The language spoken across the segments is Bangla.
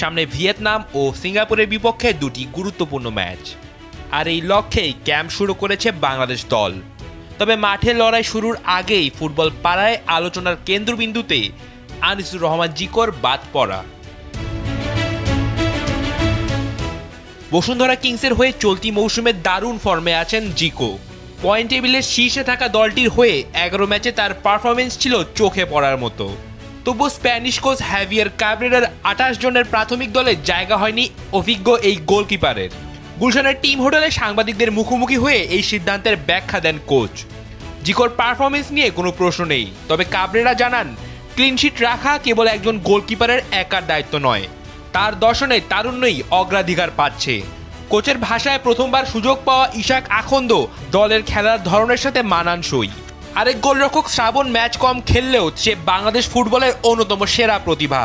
সামনে ভিয়েতনাম ও সিঙ্গাপুরের বিপক্ষে দুটি গুরুত্বপূর্ণ ম্যাচ। আর এই লক্ষ্যেই ক্যাম্প শুরু করেছে বাংলাদেশ দল। তবে মাঠে লড়াই শুরুর আগেই ফুটবল পাড়ায় আলোচনার কেন্দ্রবিন্দুতে আনিসুর রহমান জিকোর বাদ পড়া। বসুন্ধরা কিংসের হয়ে চলতি মৌসুমে দারুণ ফর্মে আছেন জিকো। পয়েন্ট টেবিলের শীর্ষে থাকা দলটির হয়ে 11 ম্যাচে তার পারফরমেন্স ছিল চোখে পড়ার মতো। তবু স্প্যানিশ কোচ হ্যাভিয়ার কাবরেরার 28 জনের প্রাথমিক দলে জায়গা হয়নি অভিজ্ঞ এই গোলকিপারের। গুলশানের টিম হোটেলে সাংবাদিকদের মুখোমুখি হয়ে এই সিদ্ধান্তের ব্যাখ্যা দেন কোচ। জিকোর পারফরমেন্স নিয়ে কোনো প্রশ্ন নেই, তবে কাবরেরা জানান ক্লিনশিট রাখা কেবল একজন গোলকিপারের একার দায়িত্ব নয়, তার দর্শনে তারুণ্যই অগ্রাধিকার পাচ্ছে। কোচের ভাষায় প্রথমবার সুযোগ পাওয়া ইশাক আখন্দ দলের খেলার ধরনের সাথে মানানসই। আরেক গোলরক্ষক শ্রাবণ ম্যাচ কম খেললেও সে বাংলাদেশ ফুটবলের অন্যতম সেরা প্রতিভা।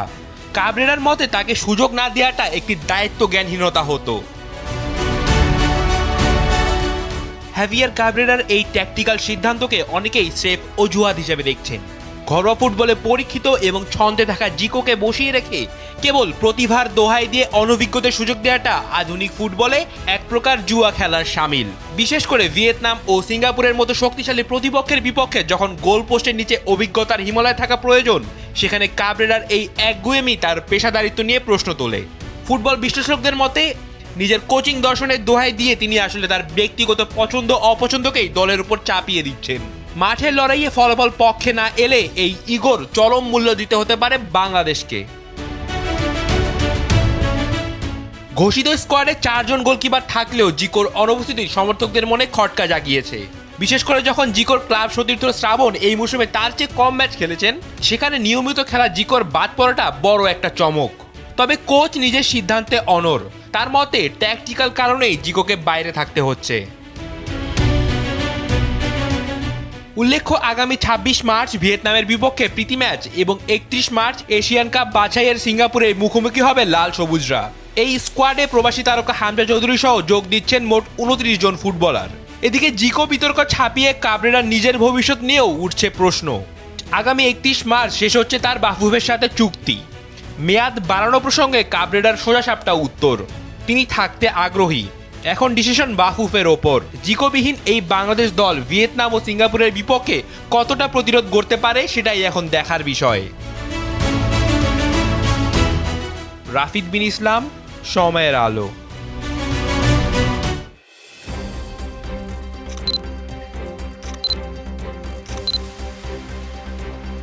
কাবরেরার মতে তাকে সুযোগ না দেওয়াটা একটি দায়িত্ব জ্ঞানহীনতা হতো। হ্যাভিয়ার কাবরেরার এই ট্যাকটিক্যাল সিদ্ধান্তকে অনেকেই স্রেফ অজুহাত হিসেবে দেখছেন। ঘরোয়া ফুটবলে পরীক্ষিত এবং ছন্দে থাকা জিকোকে বসিয়ে রেখে কেবল প্রতিভার দোহাই দিয়ে অনভিজ্ঞদের সুযোগ দেওয়াটা আধুনিক ফুটবলে এক প্রকার জুয়া খেলার শামিল। বিশেষ করে ভিয়েতনাম ও সিঙ্গাপুরের মতো শক্তিশালী প্রতিপক্ষের বিপক্ষে যখন গোল পোস্টের নিচে অভিজ্ঞতার হিমালয় থাকা প্রয়োজন, সেখানে কাবরেরার এই একগুঁয়েমি তার পেশাদারিত্ব নিয়ে প্রশ্ন তোলে। ফুটবল বিশ্লেষকদের মতে নিজের কোচিং দর্শনের দোহাই দিয়ে তিনি আসলে তার ব্যক্তিগত পছন্দ অপছন্দকেই দলের উপর চাপিয়ে দিচ্ছেন। মাঠের লড়াইয়ে ফলাফল পক্ষে না এলে এই ইগোর চরম মূল্য দিতে হতে পারে বাংলাদেশকে। ঘোষিত স্কোয়াডে 4 জন গোলকিপার থাকলেও জিকোর অনুপস্থিতি সমর্থকদের মনে খটকা জাগিয়েছে। বিশেষ করে যখন জিকোর ক্লাব সতীর্থ শ্রাবণ এই মৌসুমে তার চেয়ে কম ম্যাচ খেলেছেন, সেখানে নিয়মিত খেলা জিকোর বাদ পড়াটা বড় একটা চমক। তবে কোচ নিজের সিদ্ধান্তে অনড়। তার মতে ট্যাকটিক্যাল কারণেই জিকোকে বাইরে থাকতে হচ্ছে। উল্লেখ্য, আগামী 26 মার্চ ভিয়েতনামের বিপক্ষে প্রীতি ম্যাচ এবং 31 মার্চ এশিয়ান কাপ বাছাইয়ের সিঙ্গাপুরে মুখোমুখি হবে লাল সবুজরা। এই স্কোয়াডে প্রবাসী তারকা হামজা চৌধুরী সহ যোগ দিচ্ছেন মোট 29 জন ফুটবলার। এদিকে জিকো বিতর্ক ছাপিয়ে কাবরেরার নিজের ভবিষ্যৎ নিয়েও উঠছে প্রশ্ন। আগামী 31 মার্চ শেষ হচ্ছে তার বাফুফের সাথে চুক্তি। মেয়াদ বাড়ানো প্রসঙ্গে কাবরেরার সোজাসাপটা উত্তর, তিনি থাকতে আগ্রহী। এখন ডিসিশন বাফুফের ওপর। জিকোবিহীন এই বাংলাদেশ দল ভিয়েতনাম ও সিঙ্গাপুরের বিপক্ষে কতটা প্রতিরোধ করতে পারে সেটাই এখন দেখার বিষয়। রাফিদ বিন ইসলাম, সময়ের আলো।